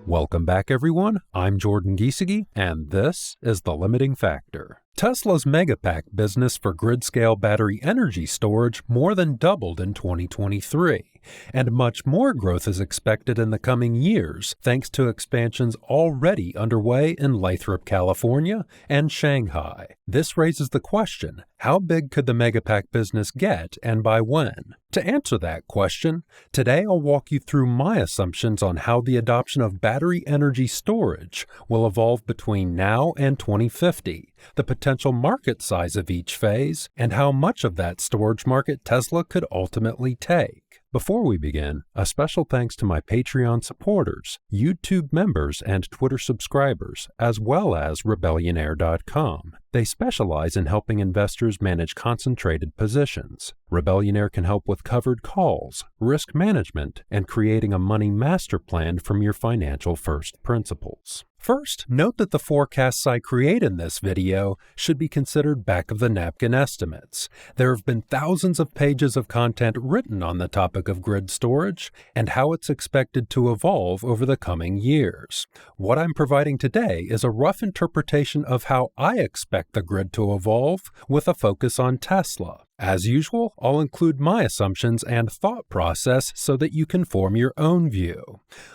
Welcome back, everyone. I'm Jordan Giesige, and this is The Limiting Factor. Tesla's Megapack business for grid-scale battery energy storage more than doubled in 2023, and much more growth is expected in the coming years thanks to expansions already underway in Lathrop, California, and Shanghai. This raises the question, how big could the Megapack business get and by when? To answer that question, today I'll walk you through my assumptions on how the adoption of battery energy storage will evolve between now and 2050, the potential market size of each phase, and how much of that storage market Tesla could ultimately take. Before we begin, a special thanks to my Patreon supporters, YouTube members, and Twitter subscribers, as well as Rebellionaire.com. They specialize in helping investors manage concentrated positions. Rebellionaire can help with covered calls, risk management, and creating a money master plan from your financial first principles. First, note that the forecasts I create in this video should be considered back-of-the-napkin estimates. There have been thousands of pages of content written on the topic of grid storage and how it's expected to evolve over the coming years. What I'm providing today is a rough interpretation of how I expect the grid to evolve, with a focus on Tesla. As usual, I'll include my assumptions and thought process so that you can form your own view.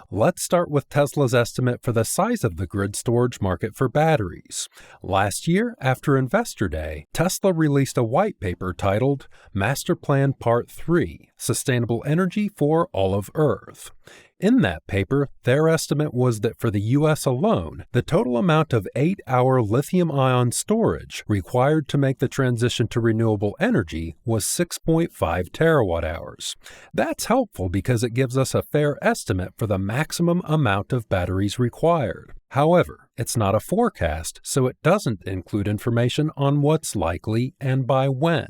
Let's start with Tesla's estimate for the size of the grid storage market for batteries. Last year, after Investor Day, Tesla released a white paper titled Master Plan Part 3: Sustainable Energy for All of Earth. In that paper, their estimate was that for the U.S. alone, the total amount of 8-hour lithium-ion storage required to make the transition to renewable energy was 6.5 terawatt-hours. That's helpful because it gives us a fair estimate for the maximum amount of batteries required. However, it's not a forecast, so it doesn't include information on what's likely and by when.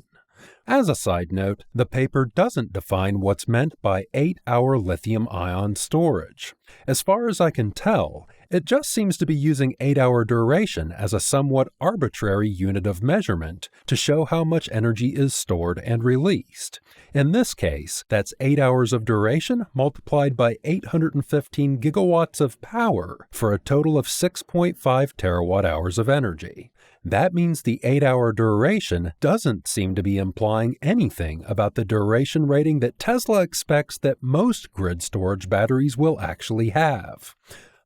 As a side note, the paper doesn't define what's meant by 8-hour lithium-ion storage. As far as I can tell, it just seems to be using 8-hour duration as a somewhat arbitrary unit of measurement to show how much energy is stored and released. In this case, that's 8 hours of duration multiplied by 815 gigawatts of power for a total of 6.5 terawatt-hours of energy. That means the 8-hour duration doesn't seem to be implying anything about the duration rating that Tesla expects that most grid storage batteries will actually have.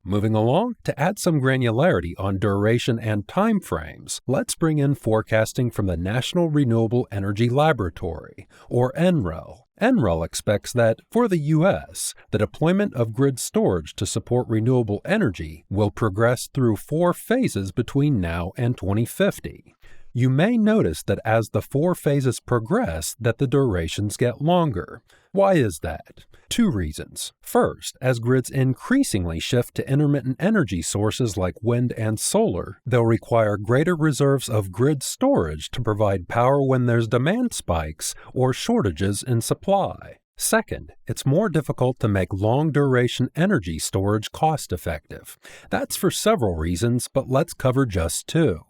Moving along, to add some granularity on duration and time frames, let's bring in forecasting from the National Renewable Energy Laboratory, or NREL. NREL expects that, for the U.S., the deployment of grid storage to support renewable energy will progress through 4 phases between now and 2050. You may notice that as the 4 phases progress, that the durations get longer. Why is that? 2 reasons. First, as grids increasingly shift to intermittent energy sources like wind and solar, they'll require greater reserves of grid storage to provide power when there's demand spikes or shortages in supply. Second, it's more difficult to make long-duration energy storage cost-effective. That's for several reasons, but let's cover just 2.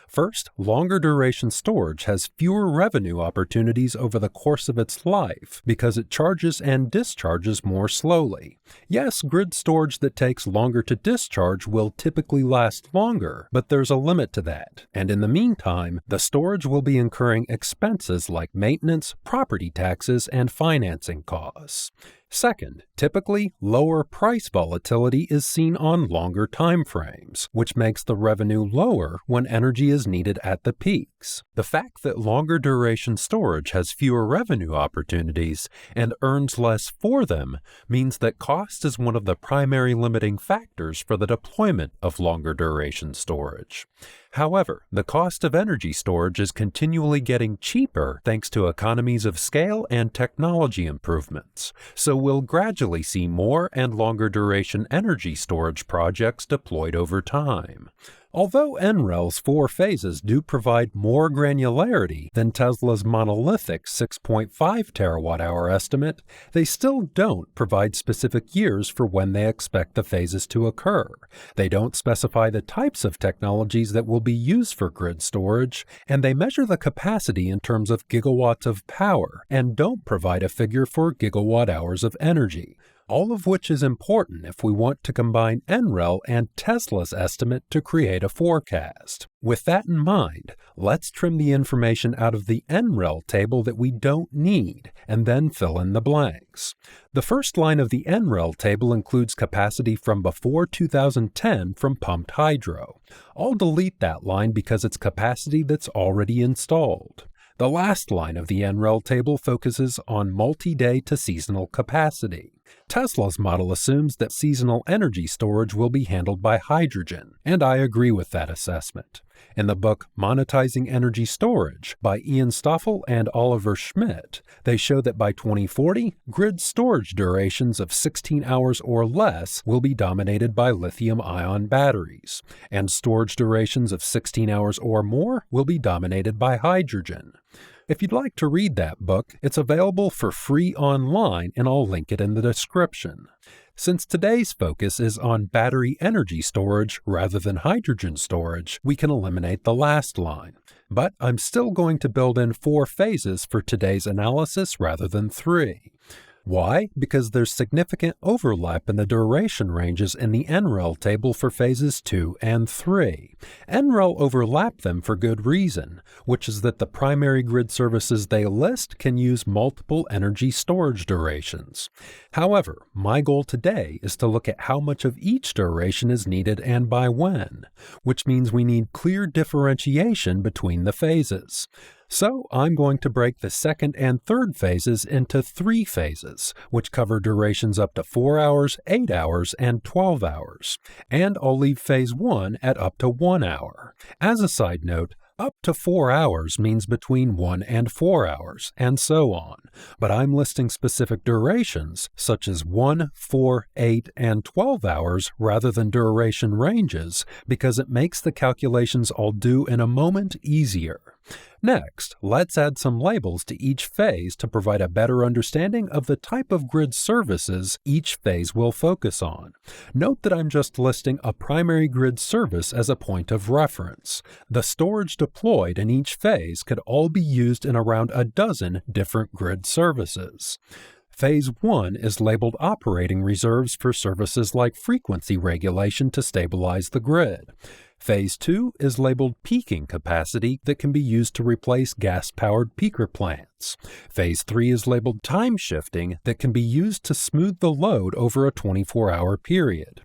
First, longer duration storage has fewer revenue opportunities over the course of its life because it charges and discharges more slowly. Yes, grid storage that takes longer to discharge will typically last longer, but there's a limit to that. And in the meantime, the storage will be incurring expenses like maintenance, property taxes, and financing costs. Second, typically, lower price volatility is seen on longer time frames, which makes the revenue lower when energy is needed at the peaks. The fact that longer duration storage has fewer revenue opportunities and earns less for them means that cost is one of the primary limiting factors for the deployment of longer duration storage. However, the cost of energy storage is continually getting cheaper thanks to economies of scale and technology improvements, so we'll gradually see more and longer duration energy storage projects deployed over time. Although NREL's 4 phases do provide more granularity than Tesla's monolithic 6.5 terawatt-hour estimate, they still don't provide specific years for when they expect the phases to occur. They don't specify the types of technologies that will be used for grid storage, and they measure the capacity in terms of gigawatts of power and don't provide a figure for gigawatt-hours of energy. all of which is important if we want to combine NREL and Tesla's estimate to create a forecast. With that in mind, let's trim the information out of the NREL table that we don't need, and then fill in the blanks. The first line of the NREL table includes capacity from before 2010 from pumped hydro. I'll delete that line because it's capacity that's already installed. The last line of the NREL table focuses on multi-day to seasonal capacity. Tesla's model assumes that seasonal energy storage will be handled by hydrogen, and I agree with that assessment. In the book Monetizing Energy Storage by Ian Stoffel and Oliver Schmidt, they show that by 2040, grid storage durations of 16 hours or less will be dominated by lithium-ion batteries, and storage durations of 16 hours or more will be dominated by hydrogen. If you'd like to read that book, it's available for free online, and I'll link it in the description. Since today's focus is on battery energy storage rather than hydrogen storage, we can eliminate the last line. But I'm still going to build in 4 phases for today's analysis rather than 3. Why? Because there's significant overlap in the duration ranges in the NREL table for phases 2 and 3. NREL overlap them for good reason, which is that the primary grid services they list can use multiple energy storage durations. However, my goal today is to look at how much of each duration is needed and by when, which means we need clear differentiation between the phases. So I'm going to break the second and third phases into 3 phases, which cover durations up to 4 hours, 8 hours, and 12 hours. And I'll leave phase 1 at up to 1 hour. As a side note, up to 4 hours means between 1 and 4 hours, and so on. But I'm listing specific durations, such as 1, 4, 8, and 12 hours rather than duration ranges, because it makes the calculations I'll do in a moment easier. Next, let's add some labels to each phase to provide a better understanding of the type of grid services each phase will focus on. Note that I'm just listing a primary grid service as a point of reference. The storage deployed in each phase could all be used in around a dozen different grid services. Phase 1 is labeled operating reserves for services like frequency regulation to stabilize the grid. Phase 2 is labeled peaking capacity that can be used to replace gas-powered peaker plants. Phase 3 is labeled time shifting that can be used to smooth the load over a 24-hour period.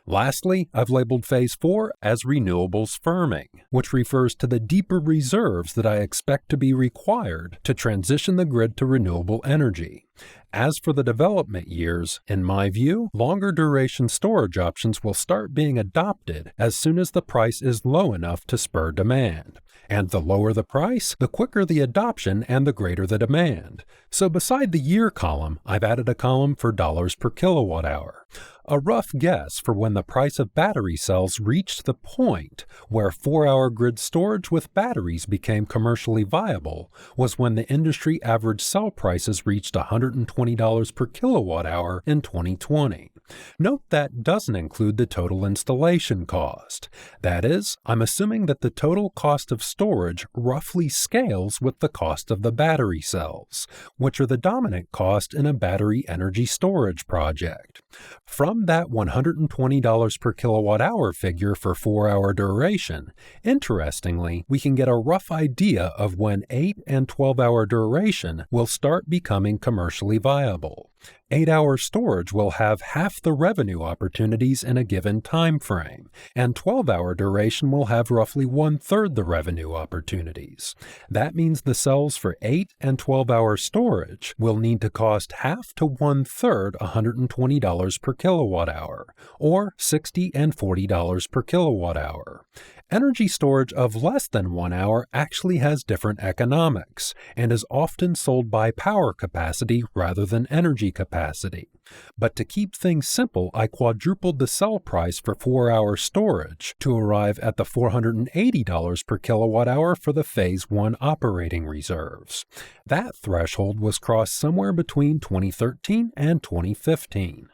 Lastly, I've labeled Phase 4 as renewables firming, which refers to the deeper reserves that I expect to be required to transition the grid to renewable energy. As for the development years, in my view, longer duration storage options will start being adopted as soon as the price is low enough to spur demand. And the lower the price, the quicker the adoption and the greater the demand. So beside the year column, I've added a column for dollars per kilowatt hour. A rough guess for when the price of battery cells reached the point where 4-hour grid storage with batteries became commercially viable was when the industry average cell prices reached $120 per kilowatt hour in 2020. Note that doesn't include the total installation cost. That is, I'm assuming that the total cost of storage roughly scales with the cost of the battery cells, which are the dominant cost in a battery energy storage project. From that $120 per kilowatt hour figure for 4-hour duration, interestingly, we can get a rough idea of when 8 and 12-hour duration will start becoming commercially viable. 8-hour storage will have half the revenue opportunities in a given time frame, and 12-hour duration will have roughly 1/3 the revenue opportunities. That means the cells for 8 and 12-hour storage will need to cost half to 1/3 $120 per kilowatt hour, or $60 and $40 per kilowatt hour. Energy storage of less than 1 hour actually has different economics and is often sold by power capacity rather than energy capacity. But to keep things simple, I quadrupled the cell price for 4-hour storage to arrive at the $480 per kilowatt hour for the Phase 1 operating reserves. That threshold was crossed somewhere between 2013 and 2015.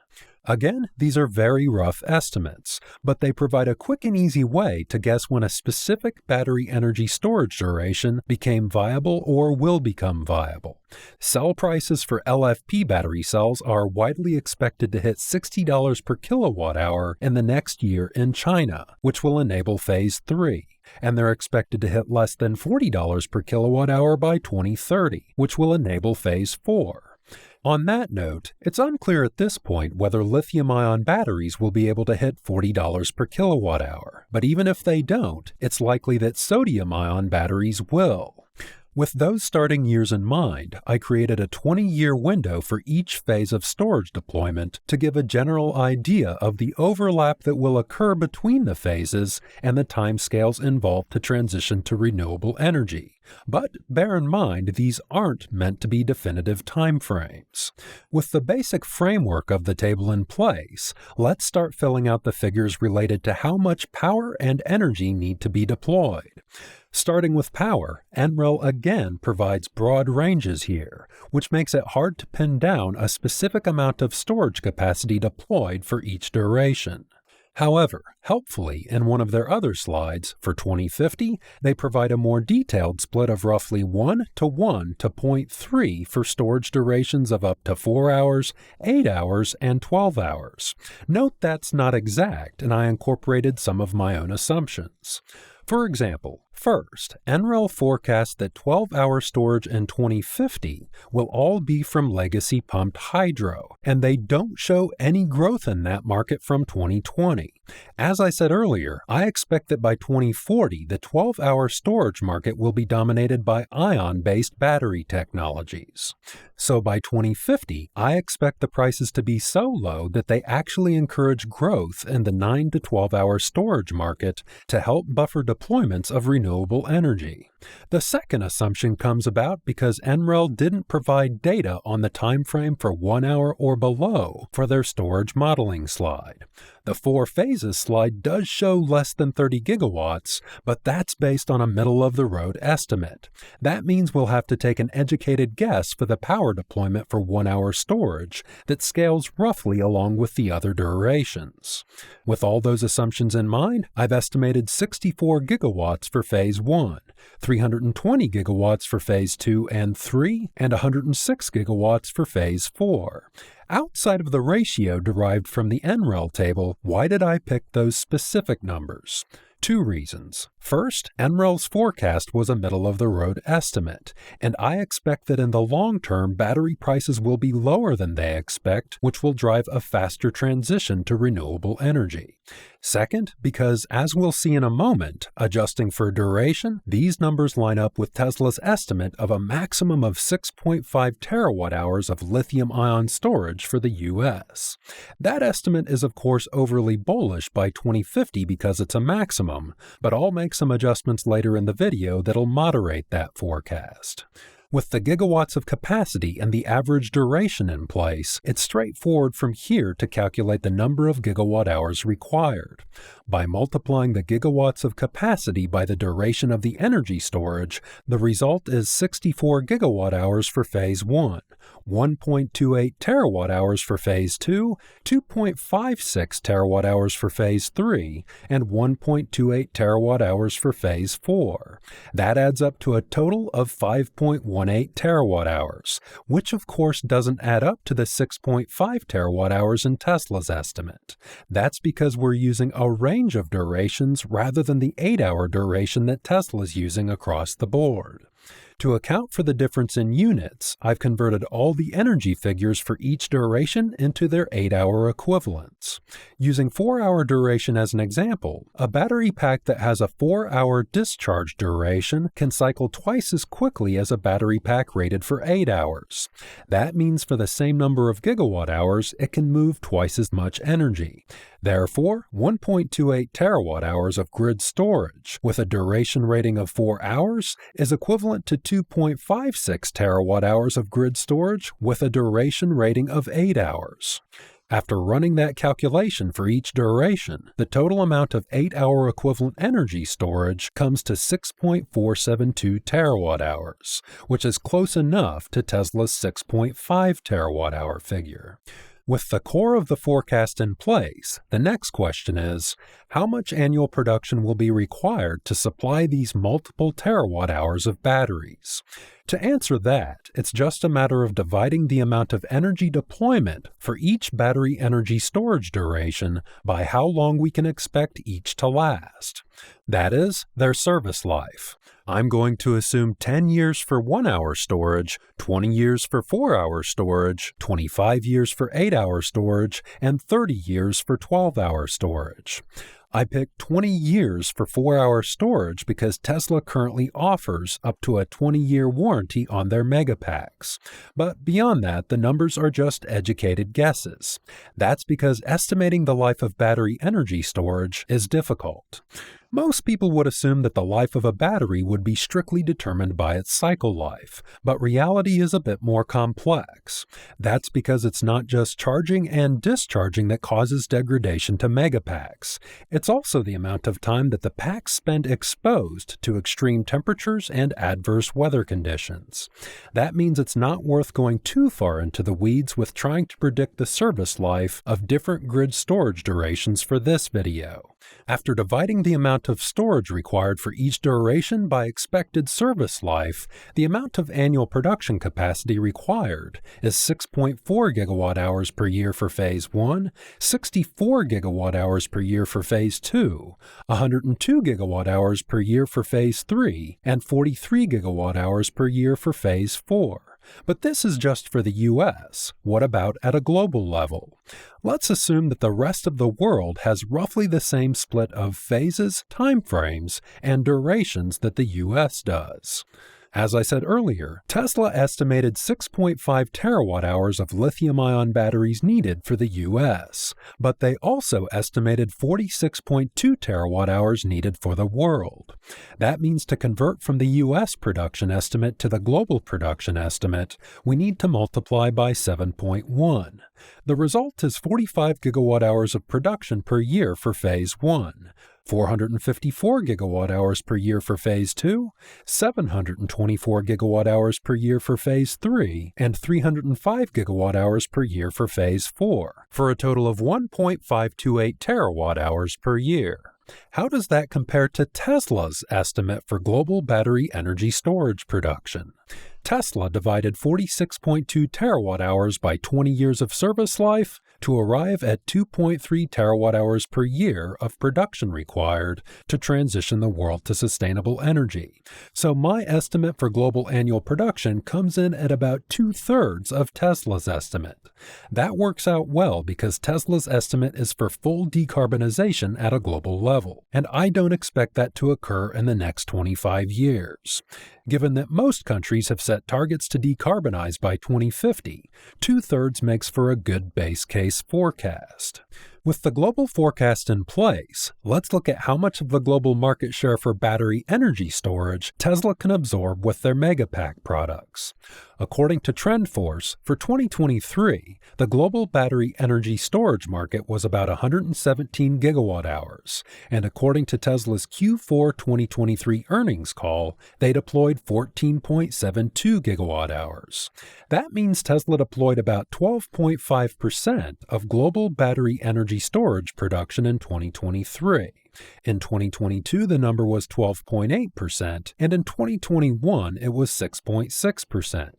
Again, these are very rough estimates, but they provide a quick and easy way to guess when a specific battery energy storage duration became viable or will become viable. Sell prices for LFP battery cells are widely expected to hit $60 per kilowatt hour in the next year in China, which will enable Phase 3. And they're expected to hit less than $40 per kilowatt hour by 2030, which will enable Phase 4. On that note, it's unclear at this point whether lithium-ion batteries will be able to hit $40 per kilowatt hour, but even if they don't, it's likely that sodium-ion batteries will. With those starting years in mind, I created a 20-year window for each phase of storage deployment to give a general idea of the overlap that will occur between the phases and the timescales involved to transition to renewable energy. But bear in mind, these aren't meant to be definitive timeframes. With the basic framework of the table in place, let's start filling out the figures related to how much power and energy need to be deployed. Starting with power, NREL again provides broad ranges here, which makes it hard to pin down a specific amount of storage capacity deployed for each duration. However, helpfully, in one of their other slides, for 2050, they provide a more detailed split of roughly 1 to 1 to 0.3 for storage durations of up to 4 hours, 8 hours, and 12 hours. Note that's not exact, and I incorporated some of my own assumptions. For example, first, NREL forecasts that 12-hour storage in 2050 will all be from legacy pumped hydro, and they don't show any growth in that market from 2020. As I said earlier, I expect that by 2040, the 12-hour storage market will be dominated by ion-based battery technologies. So by 2050, I expect the prices to be so low that they actually encourage growth in the 9 to 12-hour storage market to help buffer deployments of renewable energy. The second assumption comes about because NREL didn't provide data on the time frame for 1 hour or below for their storage modeling slide. The 4 phases slide does show less than 30 gigawatts, but that's based on a middle-of-the-road estimate. That means we'll have to take an educated guess for the power deployment for 1 hour storage that scales roughly along with the other durations. With all those assumptions in mind, I've estimated 64 gigawatts for Phase 1, 320 gigawatts for Phase 2 and 3, and 106 gigawatts for Phase 4. Outside of the ratio derived from the NREL table, why did I pick those specific numbers? 2 reasons. First, NREL's forecast was a middle-of-the-road estimate, and I expect that in the long term, battery prices will be lower than they expect, which will drive a faster transition to renewable energy. Second, because as we'll see in a moment, adjusting for duration, these numbers line up with Tesla's estimate of a maximum of 6.5 terawatt-hours of lithium-ion storage for the U.S. That estimate is of course overly bullish by 2050 because it's a maximum, but I'll make some adjustments later in the video that'll moderate that forecast. With the gigawatts of capacity and the average duration in place, it's straightforward from here to calculate the number of gigawatt hours required. By multiplying the gigawatts of capacity by the duration of the energy storage, the result is 64 gigawatt hours for Phase 1, 1.28 terawatt hours for Phase 2, 2.56 terawatt hours for Phase 3, and 1.28 terawatt hours for Phase 4. That adds up to a total of 5.18 terawatt hours, which of course doesn't add up to the 6.5 terawatt hours in Tesla's estimate. That's because we're using a range of durations rather than the 8-hour duration that Tesla's using across the board. To account for the difference in units, I've converted all the energy figures for each duration into their 8-hour equivalents. Using 4-hour duration as an example, a battery pack that has a 4-hour discharge duration can cycle twice as quickly as a battery pack rated for 8 hours. That means for the same number of gigawatt hours, it can move twice as much energy. Therefore, 1.28 terawatt hours of grid storage with a duration rating of 4 hours is equivalent to 2.56 terawatt hours of grid storage with a duration rating of 8 hours. After running that calculation for each duration, the total amount of 8-hour equivalent energy storage comes to 6.472 terawatt hours, which is close enough to Tesla's 6.5 terawatt hour figure. With the core of the forecast in place, the next question is, how much annual production will be required to supply these multiple terawatt hours of batteries? To answer that, it's just a matter of dividing the amount of energy deployment for each battery energy storage duration by how long we can expect each to last. That is, their service life. I'm going to assume 10 years for 1-hour storage, 20 years for 4-hour storage, 25 years for 8-hour storage, and 30 years for 12-hour storage. I picked 20 years for 4-hour storage because Tesla currently offers up to a 20-year warranty on their Megapacks. But beyond that, the numbers are just educated guesses. That's because estimating the life of battery energy storage is difficult. Most people would assume that the life of a battery would be strictly determined by its cycle life, but reality is a bit more complex. That's because it's not just charging and discharging that causes degradation to Megapacks. It's also the amount of time that the packs spend exposed to extreme temperatures and adverse weather conditions. That means it's not worth going too far into the weeds with trying to predict the service life of different grid storage durations for this video. After dividing the amount of storage required for each duration by expected service life, the amount of annual production capacity required is 6.4 gigawatt hours per year for Phase 1, 64 gigawatt hours per year for Phase 2, 102 gigawatt hours per year for Phase 3, and 43 gigawatt hours per year for Phase 4. But this is just for the US. What about at a global level? Let's assume that the rest of the world has roughly the same split of phases, timeframes, and durations that the US does. As I said earlier, Tesla estimated 6.5 terawatt hours of lithium-ion batteries needed for the US, but they also estimated 46.2 terawatt hours needed for the world. That means to convert from the US production estimate to the global production estimate, we need to multiply by 7.1. The result is 45 gigawatt hours of production per year for Phase 1. 454 gigawatt hours per year for Phase 2, 724 gigawatt hours per year for Phase 3, and 305 gigawatt hours per year for Phase 4, for a total of 1.528 terawatt hours per year. How does that compare to Tesla's estimate for global battery energy storage production? Tesla divided 46.2 terawatt hours by 20 years of service life to arrive at 2.3 terawatt hours per year of production required to transition the world to sustainable energy. So my estimate for global annual production comes in at about 2/3 of Tesla's estimate. That works out well because Tesla's estimate is for full decarbonization at a global level, and I don't expect that to occur in the next 25 years. Given that most countries have set targets to decarbonize by 2050, 2/3 makes for a good base case forecast. With the global forecast in place, let's look at how much of the global market share for battery energy storage Tesla can absorb with their Megapack products. According to TrendForce, for 2023, the global battery energy storage market was about 117 gigawatt hours, and according to Tesla's Q4 2023 earnings call, they deployed 14.72 gigawatt hours. That means Tesla deployed about 12.5% of global battery energy storage production in 2023. In 2022, the number was 12.8%, and in 2021, it was 6.6%.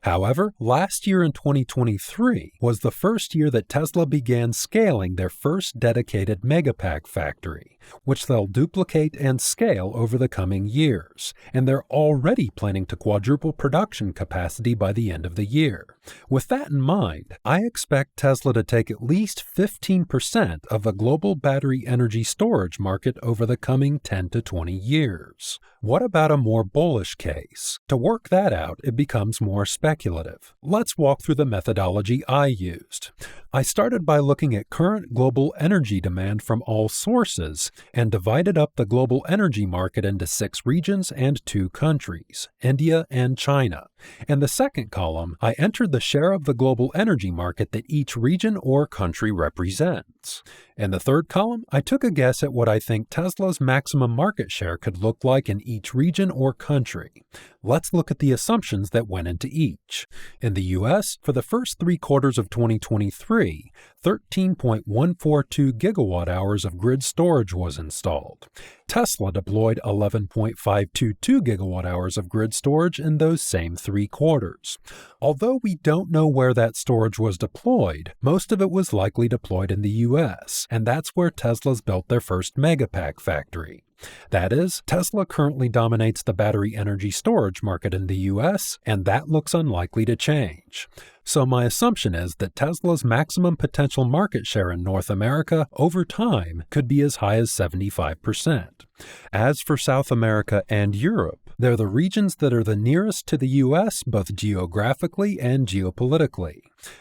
However, last year in 2023 was the first year that Tesla began scaling their first dedicated Megapack factory, which they'll duplicate and scale over the coming years, and they're already planning to quadruple production capacity by the end of the year. With that in mind, I expect Tesla to take at least 15% of the global battery energy storage market over the coming 10 to 20 years. What about a more bullish case? To work that out, it becomes more speculative. Let's walk through the methodology I used. I started by looking at current global energy demand from all sources and divided up the global energy market into 6 regions and 2 countries, India and China. In the second column, I entered the share of the global energy market that each region or country represents. months. In the third column, I took a guess at what I think Tesla's maximum market share could look like in each region or country. Let's look at the assumptions that went into each. In the US, for the first 3 quarters of 2023, 13.142 gigawatt hours of grid storage was installed. Tesla deployed 11.522 gigawatt hours of grid storage in those same 3 quarters. Although we don't know where that storage was deployed, most of it was likely deployed in the US, and that's where Tesla's built their first Megapack factory. That is, Tesla currently dominates the battery energy storage market in the US, and that looks unlikely to change. So my assumption is that Tesla's maximum potential market share in North America over time could be as high as 75%. As for South America and Europe, they're the regions that are the nearest to the US both geographically and geopolitically.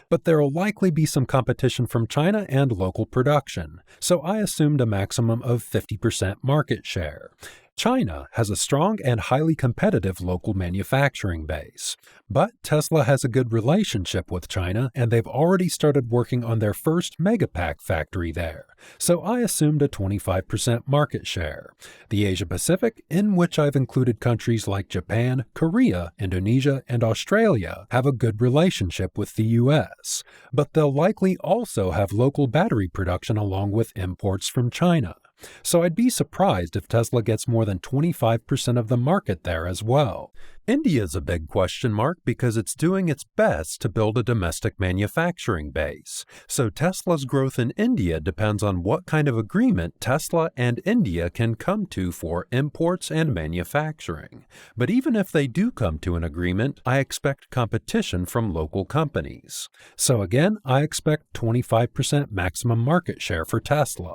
But there will likely be some competition from China and local production, so I assumed a maximum of 50% market share. China has a strong and highly competitive local manufacturing base. But Tesla has a good relationship with China, and they've already started working on their first Megapack factory there, so I assumed a 25% market share. The Asia-Pacific, in which I've included countries like Japan, Korea, Indonesia, and Australia, have a good relationship with the US, but they'll likely also have local battery production along with imports from China. So I'd be surprised if Tesla gets more than 25% of the market there as well. India's a big question mark because it's doing its best to build a domestic manufacturing base. So Tesla's growth in India depends on what kind of agreement Tesla and India can come to for imports and manufacturing. But even if they do come to an agreement, I expect competition from local companies. So again, I expect 25% maximum market share for Tesla.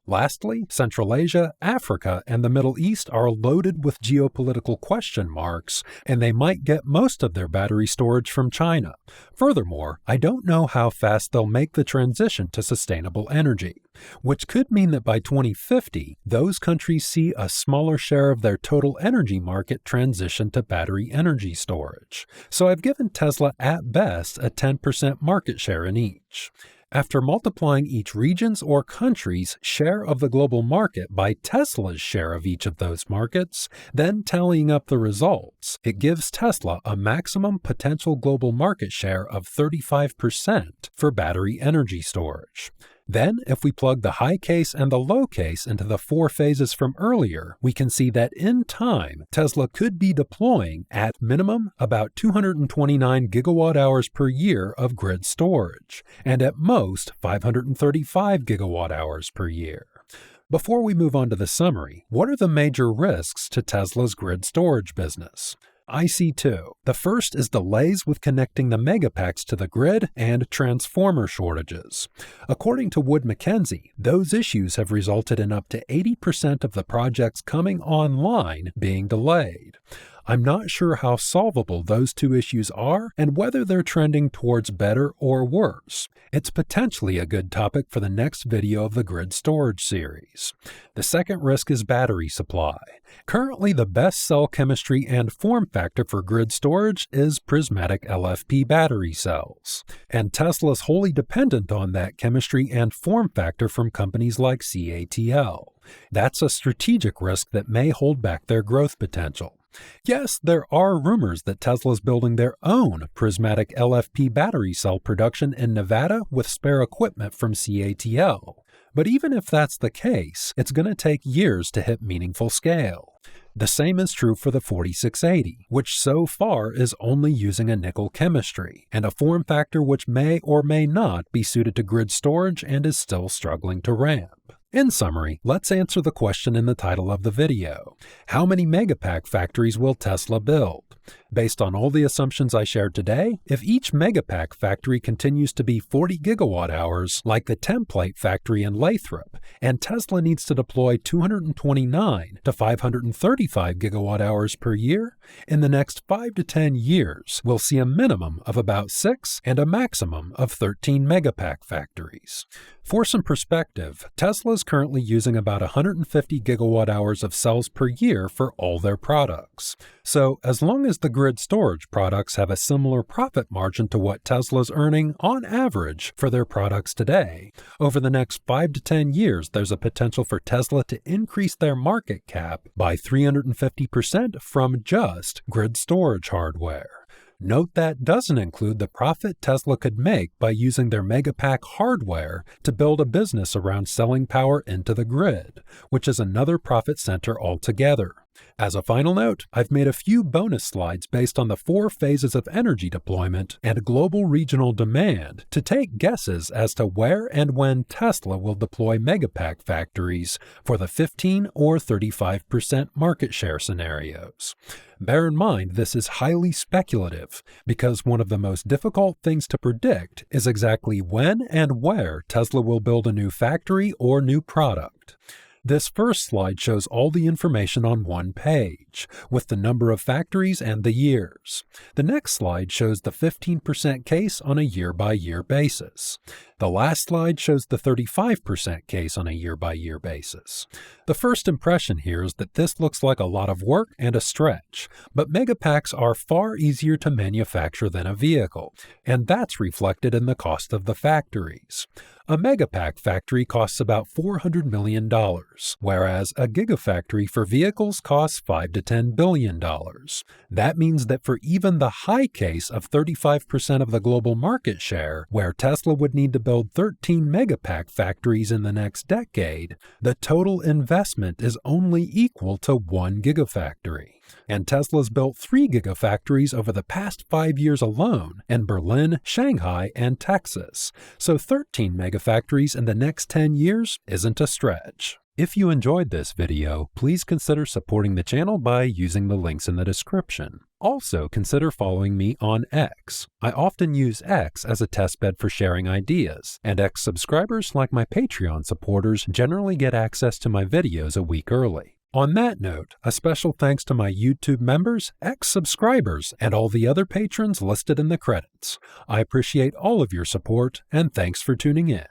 Lastly, Central Asia, Africa, and the Middle East are loaded with geopolitical question marks, and they might get most of their battery storage from China. Furthermore, I don't know how fast they'll make the transition to sustainable energy, which could mean that by 2050, those countries see a smaller share of their total energy market transition to battery energy storage. So I've given Tesla at best a 10% market share in each. After multiplying each region's or country's share of the global market by Tesla's share of each of those markets, then tallying up the results, it gives Tesla a maximum potential global market share of 35% for battery energy storage. Then, if we plug the high case and the low case into the 4 phases from earlier, we can see that in time, Tesla could be deploying, at minimum, about 229 gigawatt hours per year of grid storage, and at most 535 gigawatt hours per year. Before we move on to the summary, what are the major risks to Tesla's grid storage business? I see 2. The first is delays with connecting the Megapacks to the grid and transformer shortages. According to Wood Mackenzie, those issues have resulted in up to 80% of the projects coming online being delayed. I'm not sure how solvable those 2 issues are and whether they're trending towards better or worse. It's potentially a good topic for the next video of the grid storage series. The second risk is battery supply. Currently, the best cell chemistry and form factor for grid storage is prismatic LFP battery cells, and Tesla's wholly dependent on that chemistry and form factor from companies like CATL. That's a strategic risk that may hold back their growth potential. Yes, there are rumors that Tesla's building their own prismatic LFP battery cell production in Nevada with spare equipment from CATL. But even if that's the case, it's going to take years to hit meaningful scale. The same is true for the 4680, which so far is only using a nickel chemistry, and a form factor which may or may not be suited to grid storage and is still struggling to ramp. In summary, let's answer the question in the title of the video. How many Megapack factories will Tesla build? Based on all the assumptions I shared today, if each Megapack factory continues to be 40 gigawatt hours, like the template factory in Lathrop, and Tesla needs to deploy 229 to 535 gigawatt hours per year, in the next 5 to 10 years, we'll see a minimum of about 6 and a maximum of 13 Megapack factories. For some perspective, Tesla is currently using about 150 gigawatt hours of cells per year for all their products. So, as long as as the grid storage products have a similar profit margin to what Tesla's earning on average for their products today. Over the next 5 to 10 years, there's a potential for Tesla to increase their market cap by 350% from just grid storage hardware. Note that doesn't include the profit Tesla could make by using their Megapack hardware to build a business around selling power into the grid, which is another profit center altogether. As a final note, I've made a few bonus slides based on the 4 phases of energy deployment and global regional demand to take guesses as to where and when Tesla will deploy Megapack factories for the 15 or 35% market share scenarios. Bear in mind this is highly speculative because one of the most difficult things to predict is exactly when and where Tesla will build a new factory or new product. This first slide shows all the information on one page, with the number of factories and the years. The next slide shows the 15% case on a year-by-year basis. The last slide shows the 35% case on a year-by-year basis. The first impression here is that this looks like a lot of work and a stretch, but Megapacks are far easier to manufacture than a vehicle, and that's reflected in the cost of the factories. A Megapack factory costs about $400 million, whereas a Gigafactory for vehicles costs $5 to $10 billion. That means that for even the high case of 35% of the global market share, where Tesla would need to build 13 Megapack factories in the next decade, the total investment is only equal to 1 Gigafactory. And Tesla's built 3 Gigafactories over the past 5 years alone in Berlin, Shanghai, and Texas, so 13 Megafactories in the next 10 years isn't a stretch. If you enjoyed this video, please consider supporting the channel by using the links in the description. Also, consider following me on X. I often use X as a testbed for sharing ideas, and X subscribers like my Patreon supporters generally get access to my videos a week early. On that note, a special thanks to my YouTube members, X subscribers, and all the other patrons listed in the credits. I appreciate all of your support, and thanks for tuning in.